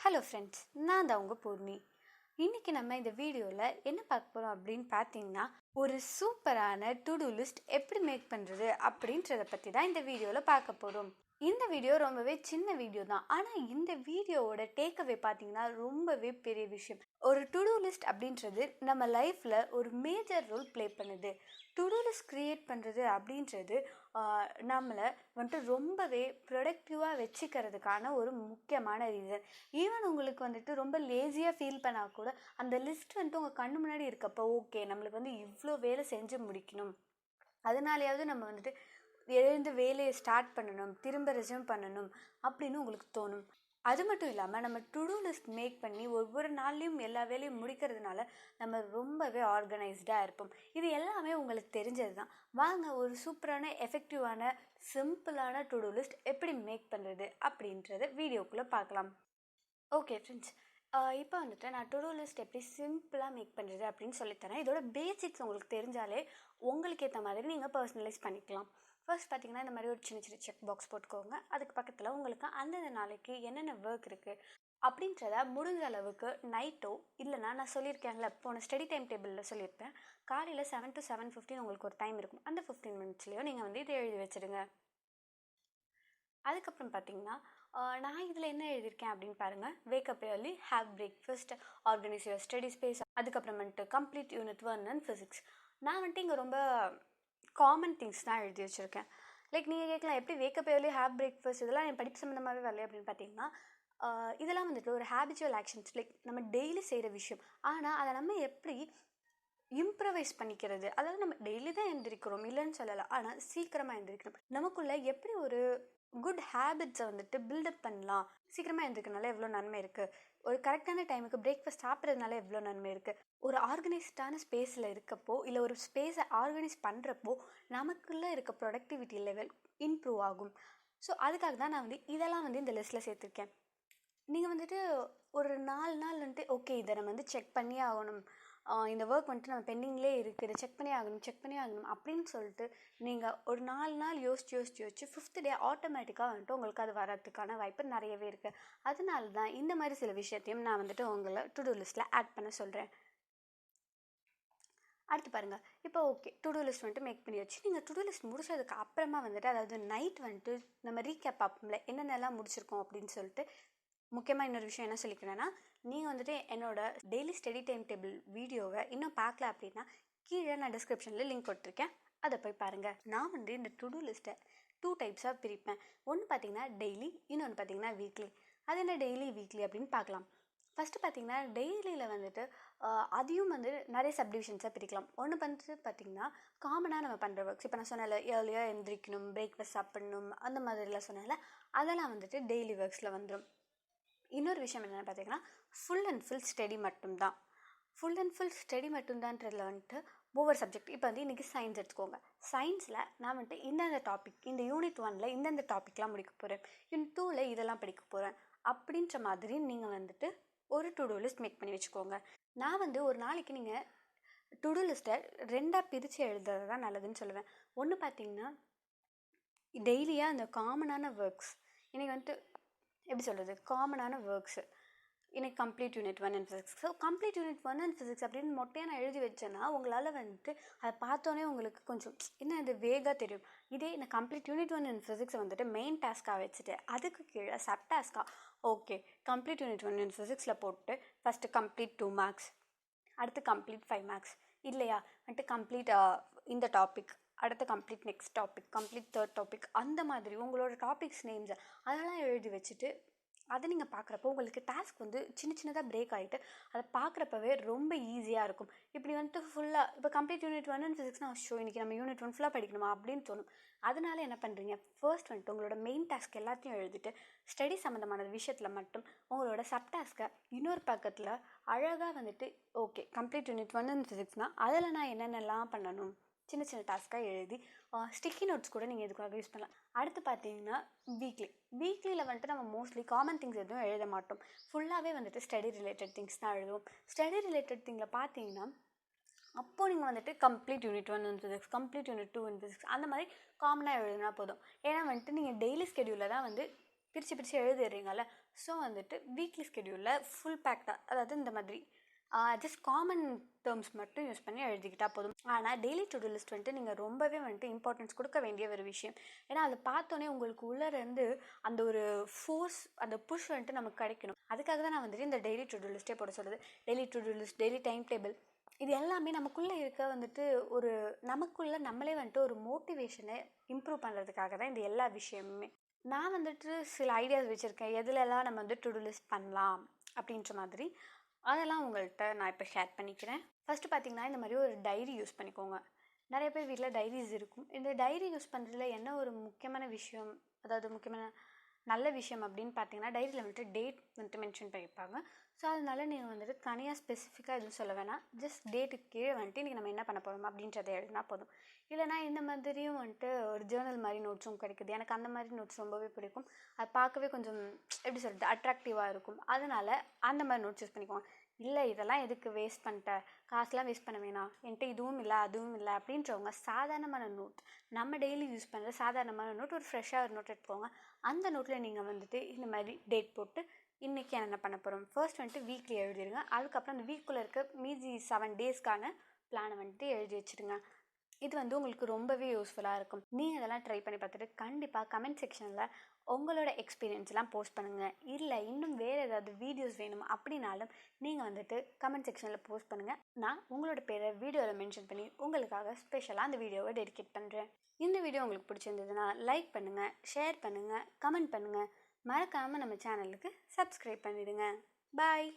Hello friends, நான் தான் உங்கள் பூர்ணி. இன்றைக்கி நம்ம இந்த வீடியோவில் என்ன பார்க்க போகிறோம் அப்படின்னு பார்த்தீங்கன்னா, ஒரு சூப்பரான டு டூ லிஸ்ட் எப்படி மேக் பண்ணுறது அப்படின்றத பற்றி தான் இந்த வீடியோவில் பார்க்க போகிறோம். இந்த வீடியோ ரொம்பவே சின்ன வீடியோ தான், ஆனால் இந்த வீடியோவோட டேக்அவே பார்த்தீங்கன்னா ரொம்பவே பெரிய விஷயம். ஒரு டு டூ லிஸ்ட் அப்படின்றது நம்ம லைஃப்பில் ஒரு மேஜர் ரோல் ப்ளே பண்ணுது. டு டூ லிஸ்ட் க்ரியேட் பண்ணுறது அப்படின்றது நம்மளை வந்துட்டு ரொம்பவே ப்ரொடக்டிவாக வச்சுக்கிறதுக்கான ஒரு முக்கியமான ரீசன். ஈவன் உங்களுக்கு வந்துட்டு ரொம்ப லேசியாக ஃபீல் பண்ணால் கூட அந்த லிஸ்ட் வந்துட்டு உங்கள் கண்ணு முன்னாடி இருக்கப்போ ஓகே நம்மளுக்கு வந்து இவ்வளோ வேலை செஞ்சு முடிக்கணும், அதனாலேயாவது நம்ம வந்துட்டு எழுந்து வேலையை ஸ்டார்ட் பண்ணணும், திரும்ப ரெஸ்யூம் பண்ணணும் அப்படின்னு உங்களுக்கு தோணும். அது மட்டும் இல்லாமல் நம்ம டு டூ லிஸ்ட் மேக் பண்ணி ஒவ்வொரு நாள்லையும் எல்லா வேலையும் முடிக்கிறதுனால நம்ம ரொம்பவே ஆர்கனைஸ்டாக இருப்போம். இது எல்லாமே உங்களுக்கு தெரிஞ்சது தான். வாங்க ஒரு சூப்பரான எஃபெக்டிவான சிம்பிளான டு டூ லிஸ்ட் எப்படி மேக் பண்ணுறது அப்படின்றத வீடியோக்குள்ளே பார்க்கலாம். ஓகே ஃப்ரெண்ட்ஸ், இப்போ வந்துட்டு நான் டு டூ லிஸ்ட் எப்படி சிம்பிளாக மேக் பண்ணுறது அப்படின்னு சொல்லித்தரேன். இதோட பேசிக்ஸ் உங்களுக்கு தெரிஞ்சாலே உங்களுக்கு ஏற்ற மாதிரி நீங்கள் பர்சனலைஸ் பண்ணிக்கலாம். ஃபர்ஸ்ட் பார்த்தீங்கன்னா இந்த மாதிரி ஒரு சின்ன சின்ன செக் பாக்ஸ் போட்டுக்கோங்க. அதுக்கு பக்கத்தில் உங்களுக்கு அந்தந்த நாளைக்கு என்னென்ன ஒர்க் இருக்குது அப்படின்றத முடிஞ்ச அளவுக்கு நைட்டோ இல்லைனா நான் சொல்லியிருக்கேன்ல போன ஸ்டடி டைம் டேபிளில் சொல்லியிருப்பேன், காலையில் 7 to 7:15 உங்களுக்கு ஒரு டைம் இருக்கும். அந்த 15 மினிட்ஸ்லேயோ நீங்கள் வந்து இதை எழுதி வச்சுடுங்க. அதுக்கப்புறம் பார்த்தீங்கன்னா நான் இதில் என்ன எழுதியிருக்கேன் அப்படின்னு பாருங்கள். Wake up early, have breakfast, organise your study space, அதுக்கப்புறமேட்டு கம்ப்ளீட் யூனிட் 1 அண்ட் ஃபிசிக்ஸ். நான் வந்துட்டு இங்கே ரொம்ப காமன் திங்ஸ் தான் எழுதி வச்சுருக்கேன். லைக் நீங்கள் கேட்கலாம் எப்படி வேக்கப் ஏர்லி, ஹேவ் பிரேக்ஃபாஸ்ட் இதெல்லாம் என் படிப்பு சம்மந்தமாகவே வரல அப்படின்னு பார்த்தீங்கன்னா, இதெல்லாம் வந்துட்டு ஒரு ஹேபிச்சுவல் ஆக்ஷன்ஸ், லைக் நம்ம டெய்லி செய்கிற விஷயம். ஆனால் அதை நம்ம எப்படி இம்ப்ரவைஸ் பண்ணிக்கிறது, அதாவது நம்ம டெய்லி தான் எழுந்திரிக்கிறோம் இல்லைன்னு சொல்லலை, ஆனால் சீக்கிரமாக எழுந்திரிக்கிறோம். நமக்குள்ளே எப்படி ஒரு குட் ஹேபிட்ஸை வந்துட்டு பில்டப் பண்ணலாம். சீக்கிரமாக எழுந்திரிக்கிறதுனால எவ்வளோ நன்மை இருக்குது, ஒரு கரெக்டான டைமுக்கு பிரேக்ஃபாஸ்ட் சாப்பிட்றதுனால எவ்வளோ நன்மை இருக்குது, ஒரு ஆர்கனைஸ்டான ஸ்பேஸில் இருக்கப்போ இல்லை ஒரு ஸ்பேஸை ஆர்கனைஸ் பண்ணுறப்போ நமக்குள்ளே இருக்க ப்ரொடக்டிவிட்டி லெவல் இம்ப்ரூவ் ஆகும். ஸோ அதுக்காக தான் நான் வந்து இதெல்லாம் வந்து இந்த லிஸ்ட்டில் சேர்த்துருக்கேன். நீங்கள் வந்துட்டு ஒரு 4 நாள் வந்துட்டு ஓகே இதை நம்ம வந்து செக் பண்ணி ஆகணும், இந்த ஒர்க் வந்துட்டு நம்ம பெண்டிங்லேயே இருக்குது, இதை செக் பண்ணி ஆகணும் அப்படின்னு சொல்லிட்டு நீங்கள் ஒரு 4 நாள் யோசிச்சு 5th டே ஆட்டோமேட்டிக்காக வந்துட்டு உங்களுக்கு அது வரதுக்கான வாய்ப்பு நிறையவே இருக்குது. அதனால தான் இந்த மாதிரி சில விஷயத்தையும் நான் வந்துட்டு உங்களை டு டூ லிஸ்ட்டில் ஆட் பண்ண சொல்கிறேன். அடுத்து பாருங்கள், இப்போ ஓகே டு டூ லிஸ்ட் வந்துட்டு மேக் பண்ணி வச்சு நீங்கள் டு டூ லிஸ்ட் முடிச்சதுக்கு அப்புறமா வந்துட்டு, அதாவது நைட் வந்துட்டு நம்ம ரீகேப் பார்ப்போம்ல என்னென்னலாம் முடிச்சிருக்கோம் அப்படின்னு சொல்லிட்டு. முக்கியமாக இன்னொரு விஷயம் என்ன சொல்லிக்கிறேன்னா, நீங்கள் வந்துட்டு என்னோட டெய்லி ஸ்டடி டைம் டேபிள் வீடியோவை இன்னும் பார்க்கல அப்படின்னா கீழே நான் டிஸ்கிரிப்ஷனில் லிங்க் கொடுத்துருக்கேன், அதை போய் பாருங்கள். நான் வந்து இந்த டு டூ லிஸ்ட்டை 2 டைப்ஸாக பிரிப்பேன். ஒன்று பார்த்தீங்கன்னா டெய்லி, இன்னொன்று பார்த்தீங்கன்னா வீக்லி. அது என்ன டெய்லி வீக்லி அப்படின்னு பார்க்கலாம். ஃபஸ்ட்டு பார்த்தீங்கன்னா டெய்லியில் வந்துட்டு அதையும் வந்து நிறைய சப்டிவிஷன்ஸாக பிரிக்கலாம். ஒன்று வந்துட்டு பார்த்திங்கன்னா காமனாக நம்ம பண்ணுற ஒர்க்ஸ், இப்போ நான் சொன்னேன்ல ஏர்லியாக எந்திரிக்கணும், பிரேக்ஃபாஸ்ட் சாப்பிடணும், அந்த மாதிரிலாம் சொன்னேன்ல, அதெல்லாம் வந்துட்டு டெய்லி ஒர்க்ஸில் வந்துடும். இன்னொரு விஷயம் என்னென்னு பார்த்தீங்கன்னா ஃபுல் அண்ட் ஃபுல் ஸ்டடி மட்டும்தான். ஃபுல் அண்ட் ஃபுல் ஸ்டடி மட்டும்தான்றதில் வந்துட்டு ஒவ்வொரு சப்ஜெக்ட், இப்போ வந்து இன்றைக்கி சயின்ஸ் எடுத்துக்கோங்க. சயின்ஸில் நான் வந்துட்டு இந்தந்த டாபிக், இந்த யூனிட் 1ல் இந்தந்த டாப்பிக்லாம் முடிக்க போகிறேன், யூனிட் 2ல் இதெல்லாம் படிக்க போகிறேன் அப்படின்ற மாதிரி நீங்கள் வந்துட்டு ஒரு டு டூ லிஸ்ட் மேக் பண்ணி வச்சுக்கோங்க. நான் வந்து ஒரு நாளைக்கு நீங்கள் டு டூ லிஸ்ட்டை 2ஆக பிரித்து எழுதுறது தான் நல்லதுன்னு சொல்லுவேன். ஒன்று பார்த்தீங்கன்னா டெய்லியாக அந்த காமனான ஒர்க்ஸ், இன்றைக்கி வந்துட்டு எப்படி சொல்கிறது, காமனான ஒர்க்ஸு எனக்கு complete unit 1 and physics. So complete unit 1 and physics அப்படின்னு மொட்டையாக நான் எழுதி வச்சேன்னா உங்களால் வந்துட்டு அதை பார்த்தோன்னே உங்களுக்கு கொஞ்சம் என்ன இது வேகாக தெரியும். இதே இந்த கம்ப்ளீட் யூனிட் 1 அண்ட் ஃபிசிக்ஸை வந்துட்டு மெயின் டாஸ்க்காக வச்சுட்டு அதுக்கு கீழே சப் டாஸ்க்காக ஓகே கம்ப்ளீட் யூனிட் 1 அண்ட் ஃபிசிக்ஸில் போட்டு ஃபஸ்ட்டு கம்ப்ளீட் 2 மார்க்ஸ், அடுத்து கம்ப்ளீட் 5 மார்க்ஸ், இல்லையா வந்துட்டு கம்ப்ளீட் இந்த டாபிக், அடுத்து complete next topic, complete 3rd topic, அந்த மாதிரி உங்களோட டாபிக்ஸ் நேம்ஸை அதெல்லாம் எழுதி வச்சுட்டு அதை நீங்கள் பார்க்குறப்போ உங்களுக்கு டாஸ்க் வந்து சின்ன சின்னதாக பிரேக் ஆகிட்டு அதை பார்க்குறப்பவே ரொம்ப ஈஸியாக இருக்கும். இப்படி வந்துட்டு ஃபுல்லாக இப்போ கம்ப்ளீட் யூனிட் 1 அண்ட் ஃபிசிக்ஸ்னால் ஷோ இன்றைக்கி நம்ம யூனிட் 1 ஃபுல்லாக படிக்கணுமா அப்படின்னு தோணும். அதனால என்ன பண்ணுறீங்க, ஃபர்ஸ்ட் வந்துட்டு உங்களோட மெயின் டாஸ்க் எல்லாத்தையும் எழுதிட்டு ஸ்டடி சம்மந்தமான விஷயத்தில் மட்டும் உங்களோட சப் டாஸ்க்கை இன்னொரு பக்கத்தில் அழகாக வந்துட்டு ஓகே கம்ப்ளீட் யூனிட் 1 அண்ட் ஃபிசிக்ஸ்னால் அதில் நான் என்னென்னலாம் பண்ணணும் சின்ன சின்ன டாஸ்க்காக எழுதி ஸ்டிக்கி நோட்ஸ் கூட நீங்கள் இதுக்காக யூஸ் பண்ணலாம். அடுத்து பார்த்தீங்கன்னா வீக்லியில் வந்துட்டு நம்ம மோஸ்ட்லி காமன் திங்ஸ் எதுவும் எழுத மாட்டோம், ஃபுல்லாகவே வந்துட்டு ஸ்டடி ரிலேட்டட் திங்ஸ் தான் எழுதுவோம். ஸ்டடி ரிலேட்டட் திங்கில் பார்த்தீங்கன்னா அப்போது நீங்கள் வந்துட்டு complete unit 1 and physics, complete unit 2 and physics அந்த மாதிரி காமனாக எழுதுனா போதும். ஏன்னா வந்துட்டு நீங்கள் டெய்லி ஸ்கெடியூலில் தான் வந்து பிரித்து எழுதிடுறீங்கல்ல. ஸோ வந்துட்டு வீக்லி ஸ்கெடியூலில் ஃபுல் பேக்டாக, அதாவது இந்த மாதிரி ஜஸ்ட் காமன் டேர்ம்ஸ் மட்டும் யூஸ் பண்ணி எழுதிக்கிட்டால் போதும். ஆனால் டெய்லி டு டூ லிஸ்ட் வந்துட்டு நீங்கள் ரொம்பவே வந்துட்டு இம்பார்ட்டன்ஸ் கொடுக்க வேண்டிய ஒரு விஷயம். ஏன்னா அதை பார்த்தோன்னே உங்களுக்கு உள்ளேருந்து அந்த ஒரு ஃபோர்ஸ், அந்த புஷ் வந்துட்டு நமக்கு கிடைக்கணும். அதுக்காக தான் நான் வந்துட்டு இந்த டெய்லி டு டூ லிஸ்ட்டே போட சொல்லுது. Daily to do list, daily time table, இது எல்லாமே நமக்குள்ளே இருக்க வந்துட்டு ஒரு நமக்குள்ளே நம்மளே வந்துட்டு ஒரு மோட்டிவேஷனை இம்ப்ரூவ் பண்ணுறதுக்காக தான் இந்த எல்லா விஷயமுமே. நான் வந்துட்டு சில ஐடியாஸ் வச்சுருக்கேன், எதுலெல்லாம் நம்ம வந்து டு டூ லிஸ்ட் பண்ணலாம் அப்படின்ற மாதிரி. அதெல்லாம் உங்கள்கிட்ட நான் இப்போ ஷேர் பண்ணிக்கிறேன். ஃபஸ்ட்டு பார்த்திங்கன்னா, இந்த மாதிரி ஒரு டைரி யூஸ் பண்ணிக்கோங்க. நிறைய பேர் வீட்டில் டைரிஸ் இருக்கும். இந்த டைரி யூஸ் பண்ணுறதுல என்ன ஒரு முக்கியமான விஷயம், அதாவது முக்கியமான நல்ல விஷயம் அப்படின்னு பார்த்தீங்கன்னா, டைரியில் வந்துட்டு டேட் வந்துட்டு மென்ஷன் பண்ணியிருப்பாங்க. ஸோ அதனால நீங்கள் வந்துட்டு தனியாக ஸ்பெசிஃபிக்காக எதுவும் சொல்ல வேணாம். ஜஸ்ட் டேட்டுக்கு கீழே வந்துட்டு இன்றைக்கி நம்ம என்ன பண்ண போகிறோம் அப்படின்றத எழுதினா போதும். இல்லைனா இந்த மாதிரியும் வந்துட்டு ஒரு ஜேர்னல் மாதிரி நோட்ஸும் கிடைக்குது. எனக்கு அந்த மாதிரி நோட்ஸ் ரொம்பவே பிடிக்கும். அது பார்க்கவே கொஞ்சம் எப்படி சொல்கிறது, அட்ராக்டிவாக இருக்கும். அதனால் அந்த மாதிரி நோட்ஸ் யூஸ் பண்ணிக்கோங்க. இல்லை இதெல்லாம் எதுக்கு வேஸ்ட் பண்ணிட்டேன், காசுலாம் வேஸ்ட் பண்ண வேணாம், என்கிட்ட இதுவும் இல்லை அதுவும் இல்லை அப்படின்றவங்க சாதாரணமான நோட், நம்ம டெய்லி யூஸ் பண்ணுற சாதாரணமான நோட், ஒரு ஃப்ரெஷ்ஷாக ஒரு நோட் எடுத்துக்கோங்க. அந்த நோட்டில் நீங்கள் வந்துட்டு இந்த மாதிரி டேட் போட்டு இன்றைக்கி என்ன பண்ண போகிறோம், ஃபர்ஸ்ட் வந்துட்டு வீக்லி எழுதிடுங்க. அதுக்கப்புறம் அந்த வீக்குள்ளே இருக்க மீதி 7 டேஸ்க்கான பிளானை வந்துட்டு எழுதி வச்சுருங்க. இது வந்து உங்களுக்கு ரொம்பவே யூஸ்ஃபுல்லாக இருக்கும். நீங்கள் இதெல்லாம் ட்ரை பண்ணி பார்த்துட்டு கண்டிப்பாக கமெண்ட் செக்ஷனில் உங்களோட எக்ஸ்பீரியன்ஸ்லாம் போஸ்ட் பண்ணுங்கள். இல்லை இன்னும் வேறு ஏதாவது வீடியோஸ் வேணும் அப்படின்னாலும் நீங்கள் வந்துட்டு கமெண்ட் செக்ஷனில் போஸ்ட் பண்ணுங்கள். நான் உங்களோட பேரை வீடியோவில் மென்ஷன் பண்ணி உங்களுக்காக ஸ்பெஷலாக அந்த வீடியோவை டெடிகேட் பண்ணுறேன். இந்த வீடியோ உங்களுக்கு பிடிச்சிருந்ததுன்னா லைக் பண்ணுங்கள், ஷேர் பண்ணுங்கள், கமெண்ட் பண்ணுங்கள். மறக்காமல் நம்ம சேனலுக்கு சப்ஸ்கிரைப் பண்ணிடுங்க. பாய்.